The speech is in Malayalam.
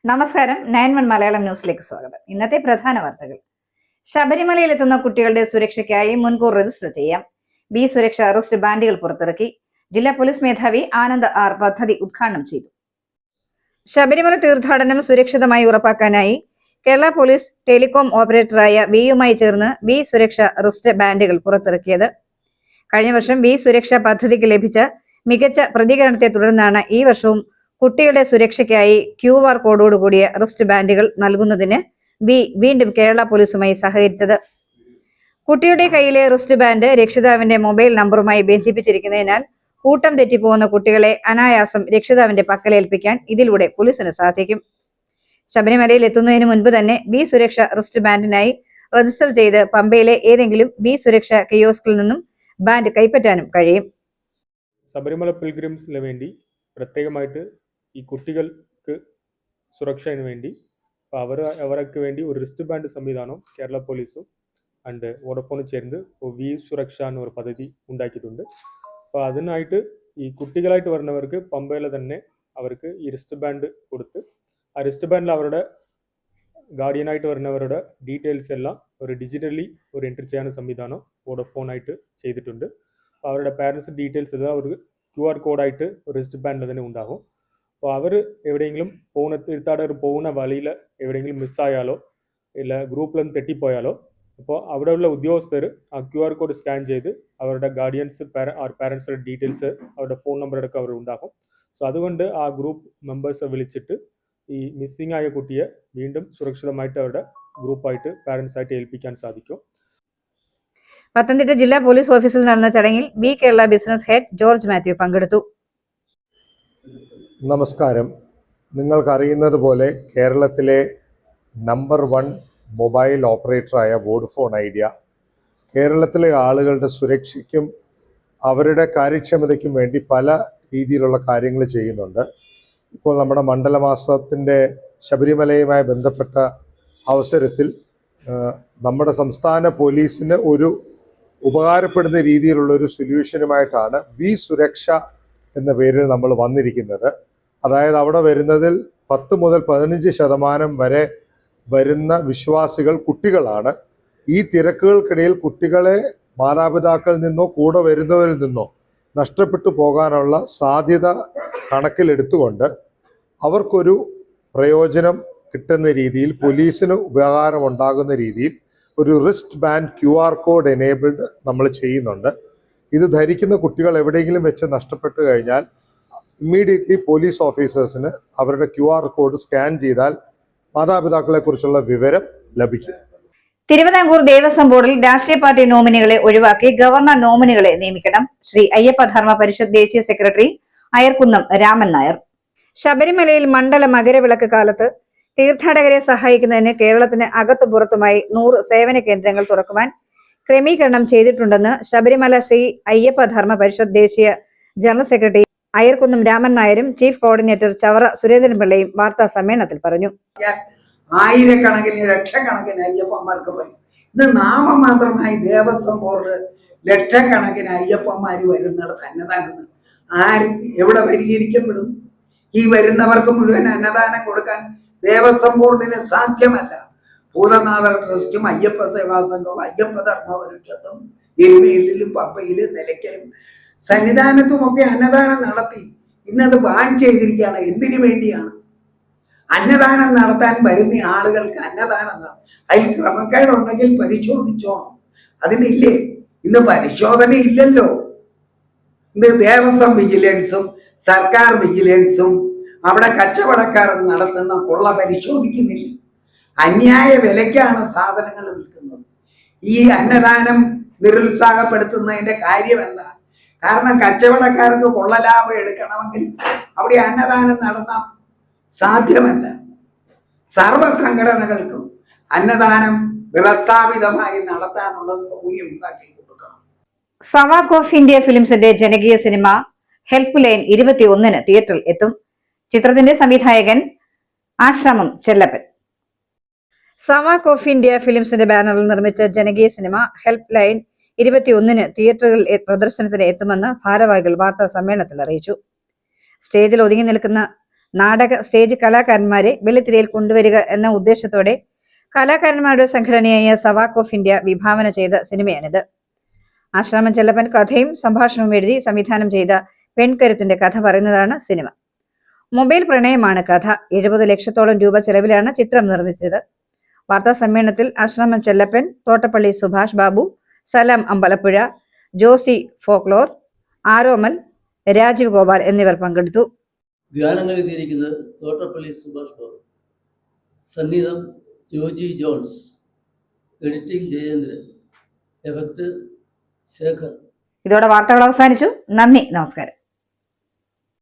നമസ്കാരം. 9 മലയാളം ന്യൂസിലേക്ക് സ്വാഗതം. ഇന്നത്തെ പ്രധാന വാർത്തകൾ. ശബരിമലയിൽ എത്തുന്ന കുട്ടികളുടെ സുരക്ഷയ്ക്കായി മുൻകൂർ രജിസ്റ്റർ ചെയ്യാം. ബി സുരക്ഷ റിസ്റ്റ് ബാൻഡുകൾ പുറത്തിറക്കി. ജില്ലാ പോലീസ് മേധാവി ആനന്ദ് ആർ പദ്ധതി ഉദ്ഘാടനം ചെയ്തു. ശബരിമല തീർത്ഥാടനം സുരക്ഷിതമായി ഉറപ്പാക്കാനായി കേരള പോലീസ് ടെലികോം ഓപ്പറേറ്ററായ വിയുമായി ചേർന്ന് ബി സുരക്ഷ റിസ്റ്റ് ബാൻഡുകൾ പുറത്തിറക്കിയത്. കഴിഞ്ഞ വർഷം ബി സുരക്ഷ പദ്ധതിക്ക് ലഭിച്ച മികച്ച പ്രതികരണത്തെ തുടർന്നാണ് ഈ വർഷവും കുട്ടികളുടെ സുരക്ഷയ്ക്കായി QR കോഡോടുകൂടിയ റിസ്റ്റ് ബാൻഡുകൾ നൽകുന്നതിന് വീണ്ടും കേരള പോലീസുമായി സഹകരിച്ചത്. കുട്ടിയുടെ കയ്യിലെ റിസ്റ്റ് ബാൻഡ് രക്ഷിതാവിന്റെ മൊബൈൽ നമ്പറുമായി ബന്ധിപ്പിച്ചിരിക്കുന്നതിനാൽ കൂട്ടം തെറ്റിപ്പോകുന്ന കുട്ടികളെ അനായാസം രക്ഷിതാവിന്റെ പക്കലേൽപ്പിക്കാൻ ഇതിലൂടെ പോലീസിന് സാധിക്കും. ശബരിമലയിൽ എത്തുന്നതിന് മുൻപ് തന്നെ ബി സുരക്ഷ റിസ്റ്റ് ബാൻഡിനായി രജിസ്റ്റർ ചെയ്ത് പമ്പയിലെ ഏതെങ്കിലും ബി സുരക്ഷ കിയോസ്കിൽ നിന്നും ബാൻഡ് കൈപ്പറ്റാനും കഴിയും. ശബരിമല പിൽഗ്രിംസിന് വേണ്ടി പ്രത്യേകമായിട്ട് ഈ കുട്ടികൾക്ക് സുരക്ഷയ്ക്ക് വേണ്ടി അവർക്ക് വേണ്ടി ഒരു റിസ്റ്റ് ബാൻഡ് സംവിധാനം കേരള പോലീസും ആൻഡ് വോഡഫോണും ചേർന്ന് വി സുരക്ഷ എന്നൊരു പദ്ധതി ഉണ്ടാക്കിയിട്ടുണ്ട്. അപ്പോൾ അതിനായിട്ട് ഈ കുട്ടികളായിട്ട് വരുന്നവർക്ക് പമ്പയിലെ തന്നെ അവർക്ക് ഈ റിസ്റ്റ് ബാൻഡ് കൊടുത്ത് ആ റിസ്റ്റ് ബാൻഡിൽ അവരുടെ ഗാർഡിയനായിട്ട് വരുന്നവരുടെ ഡീറ്റെയിൽസ് എല്ലാം ഒരു ഡിജിറ്റലി ഒരു എൻട്രി ചെയ്യാൻ സംവിധാനം വോഡഫോണായിട്ട് ചെയ്തിട്ടുണ്ട്. അപ്പോൾ അവരുടെ പാരൻസ് ഡീറ്റെയിൽസ് എല്ലാം ഒരു QR കോഡായിട്ട് റിസ്റ്റ് ബാൻഡിൽ തന്നെ ഉണ്ടാകും. അപ്പോൾ അവർ എവിടെയെങ്കിലും തീർത്ഥാടകർ പോകുന്ന വഴിയിൽ എവിടെയെങ്കിലും മിസ്സായാലോ ഇല്ല ഗ്രൂപ്പിലൊന്നും തെറ്റിപ്പോയാലോ അപ്പോൾ അവിടെയുള്ള ഉദ്യോഗസ്ഥർ ആ QR കോഡ് സ്കാൻ ചെയ്ത് അവരുടെ ഗാർഡിയൻസ് പാരൻസിൻ്റെ ഡീറ്റെയിൽസ് അവരുടെ ഫോൺ നമ്പറൊക്കെ അവർ ഉണ്ടാകും. സോ അതുകൊണ്ട് ആ ഗ്രൂപ്പ് മെമ്പേഴ്സെ വിളിച്ചിട്ട് ഈ മിസ്സിംഗ് ആയ കുട്ടിയെ വീണ്ടും സുരക്ഷിതമായിട്ട് അവരുടെ ഗ്രൂപ്പായിട്ട് പാരൻസായിട്ട് ഏൽപ്പിക്കാൻ സാധിക്കും. പത്തനംതിട്ട ജില്ലാ പോലീസ് ഓഫീസിൽ നടന്ന ചടങ്ങിൽ B Kerala business head George Mathew പങ്കെടുത്തു. നമസ്കാരം. നിങ്ങൾക്കറിയുന്നത് പോലെ കേരളത്തിലെ നമ്പർ 1 മൊബൈൽ ഓപ്പറേറ്ററായ വോഡഫോൺ ഐഡിയ കേരളത്തിലെ ആളുകളുടെ സുരക്ഷയ്ക്കും അവരുടെ കാര്യക്ഷമതയ്ക്കും വേണ്ടി പല രീതിയിലുള്ള കാര്യങ്ങൾ ചെയ്യുന്നുണ്ട്. ഇപ്പോൾ നമ്മുടെ മണ്ഡലമാസത്തിൻ്റെ ശബരിമലയുമായി ബന്ധപ്പെട്ട അവസരത്തിൽ നമ്മുടെ സംസ്ഥാന പോലീസിന് ഒരു ഉപകാരപ്പെടുന്ന രീതിയിലുള്ളൊരു സൊല്യൂഷനുമായിട്ടാണ് വി സുരക്ഷ എന്ന പേരിൽ നമ്മൾ വന്നിരിക്കുന്നത്. അതായത് അവിടെ വരുന്നതിൽ 10 മുതൽ 15% വരെ വരുന്ന വിശ്വാസികൾ കുട്ടികളാണ്. ഈ തിരക്കുകൾക്കിടയിൽ കുട്ടികളെ മാതാപിതാക്കളിൽ നിന്നോ കൂടെ വരുന്നവരിൽ നിന്നോ നഷ്ടപ്പെട്ടു പോകാനുള്ള സാധ്യത കണക്കിലെടുത്തുകൊണ്ട് അവർക്കൊരു പ്രയോജനം കിട്ടുന്ന രീതിയിൽ പോലീസിന് ഉപകാരമുണ്ടാകുന്ന രീതിയിൽ ഒരു wrist band QR code enabled നമ്മൾ ചെയ്യുന്നുണ്ട്. ഇത് ധരിക്കുന്ന കുട്ടികൾ എവിടെയെങ്കിലും വെച്ച് നഷ്ടപ്പെട്ടു കഴിഞ്ഞാൽ ഇമ്മീഡിയറ്റ്ലി പോലീസ് ഓഫീസേഴ്സിന് അവരുടെ QR കോഡ് സ്കാൻ ചെയ്താൽ മാതാപിതാക്കളെ കുറിച്ചുള്ള വിവരം ലഭിക്കും. തിരുവിതാംകൂർ ദേവസ്വം ബോർഡിൽ രാഷ്ട്രീയ പാർട്ടി നോമിനികളെ ഒഴിവാക്കി ഗവർണർ നോമിനികളെ നിയമിക്കണം. ശ്രീ അയ്യപ്പ ധർമ്മ പരിഷത്ത് ദേശീയ സെക്രട്ടറി അയർക്കുന്നം രാമൻ നായർ. ശബരിമലയിൽ മണ്ഡല മകരവിളക്ക് കാലത്ത് തീർത്ഥാടകരെ സഹായിക്കുന്നതിന് കേരളത്തിന് അകത്തു പുറത്തുമായി 100 സേവന കേന്ദ്രങ്ങൾ തുറക്കുവാൻ ക്രമീകരണം ചെയ്തിട്ടുണ്ടെന്ന് ശബരിമല ശ്രീ അയ്യപ്പ ധർമ്മ പരിഷത്ത് ദേശീയ ജനറൽ സെക്രട്ടറി അയർക്കുന്നം രാമൻ നായരും ചീഫ് കോർഡിനേറ്റർ ചവറ സുരേന്ദ്രൻപിള്ളയും വാർത്താ സമ്മേളനത്തിൽ പറഞ്ഞു. ആയിരക്കണക്കിന് ലക്ഷക്കണക്കിന് അയ്യപ്പന്മാർക്ക് പോയി. ഇത് നാമമാത്രമായി ദേവസ്വം ബോർഡ് ലക്ഷക്കണക്കിന് അയ്യപ്പന്മാര് വരുന്നിടത്ത് അന്നദാനം എവിടെ പരിഹരിക്കപ്പെടും? ഈ വരുന്നവർക്ക് മുഴുവൻ അന്നദാനം കൊടുക്കാൻ ദേവസ്വം ബോർഡിന് സാധ്യമല്ല. ഭൂതനാഥ ട്രസ്റ്റും അയ്യപ്പ സേവാ സംഘവും അയ്യപ്പ ധർമ്മ പരിഷത്തും എരുമേലിലും പമ്പയിലും നിലയ്ക്കലും സന്നിധാനത്തുമൊക്കെ അന്നദാനം നടത്തി. ഇന്നത് ബാൻ ചെയ്തിരിക്കുകയാണ്. എന്തിനു വേണ്ടിയാണ്? അന്നദാനം നടത്താൻ വരുന്ന ആളുകൾക്ക് അന്നദാനം അതിൽ ക്രമക്കേടുണ്ടെങ്കിൽ പരിശോധിച്ചോണം. അതിനില്ലേ? ഇന്ന് പരിശോധന ഇല്ലല്ലോ. ഇന്ന് ദേവസ്വം വിജിലൻസും സർക്കാർ വിജിലൻസും അവിടെ കച്ചവടക്കാർ നടത്തുന്ന കൊള്ള പരിശോധിക്കുന്നില്ല. അന്യായ വിലയ്ക്കാണ് സാധനങ്ങൾ വിൽക്കുന്നത്. ഈ അന്നദാനം നിരുത്സാഹപ്പെടുത്തുന്നതിന്റെ കാര്യം എന്താ? കാരണം കച്ചവടക്കാർക്ക് കൊള്ള ലാഭം എടുക്കണമെങ്കിൽ അവിടെ അന്നദാനം നടത്താൻ സാധ്യമല്ല. സർവ സംഘടനകൾക്കും അന്നദാനം വ്യവസ്ഥാപിതമായി നടത്താനുള്ള സൗകര്യം ഉണ്ടാക്കി കൊടുക്കണം. സവാക് ഓഫ് ഇന്ത്യ ഫിലിംസിന്റെ ജനകീയ സിനിമ ഹെൽപ്പ് ലൈൻ 21-ന് തിയേറ്ററിൽ എത്തും. ചിത്രത്തിന്റെ സംവിധായകൻ ആശ്രമം ചെല്ലപ്പൻ. സവാക് ഓഫ് ഇന്ത്യ ഫിലിംസിന്റെ ബാനറിൽ നിർമ്മിച്ച ജനകീയ സിനിമ ഹെൽപ്പ് ലൈൻ 21-ന് തിയേറ്ററുകളിൽ പ്രദർശനത്തിന് എത്തുമെന്ന് ഭാരവാഹികൾ വാർത്താ സമ്മേളനത്തിൽ അറിയിച്ചു. സ്റ്റേജിൽ ഒതുങ്ങി നിൽക്കുന്ന നാടക സ്റ്റേജ് കലാകാരന്മാരെ വെള്ളിത്തിരയിൽ കൊണ്ടുവരിക എന്ന ഉദ്ദേശത്തോടെ കലാകാരന്മാരുടെ സംഘടനയായ സവാക്ക് ഓഫ് ഇന്ത്യ വിഭാവന ചെയ്ത സിനിമയാണിത്. ആശ്രാമം ചെല്ലപ്പൻ കഥയും സംഭാഷണവും എഴുതി സംവിധാനം ചെയ്ത പെൺകരുത്തിന്റെ കഥ പറയുന്നതാണ് സിനിമ. മൊബൈൽ പ്രണയമാണ് കഥ. 70 ലക്ഷത്തോളം രൂപ ചെലവിലാണ് ചിത്രം നിർമ്മിച്ചത്. വാർത്താ സമ്മേളനത്തിൽ ആശ്രാമം ചെല്ലപ്പൻ, തോട്ടപ്പള്ളി സുഭാഷ് ബാബു, സലാം അമ്പലപ്പുഴ, ജോസി ഫോക്ലോർ, ആരോമൽ, രാജീവ് ഗോപാൽ എന്നിവർ പങ്കെടുത്തു. ഗാനങ്ങൾ എഴുതിയിരിക്കുന്നത് തോട്ടപ്പള്ളി സുഭാഷ് ബാബു, സംഗീതം Joji Johns, editing Jayendran, effect Shekhar. ഇതോടെ വാർത്തകൾ അവസാനിച്ചു. നന്ദി, നമസ്കാരം.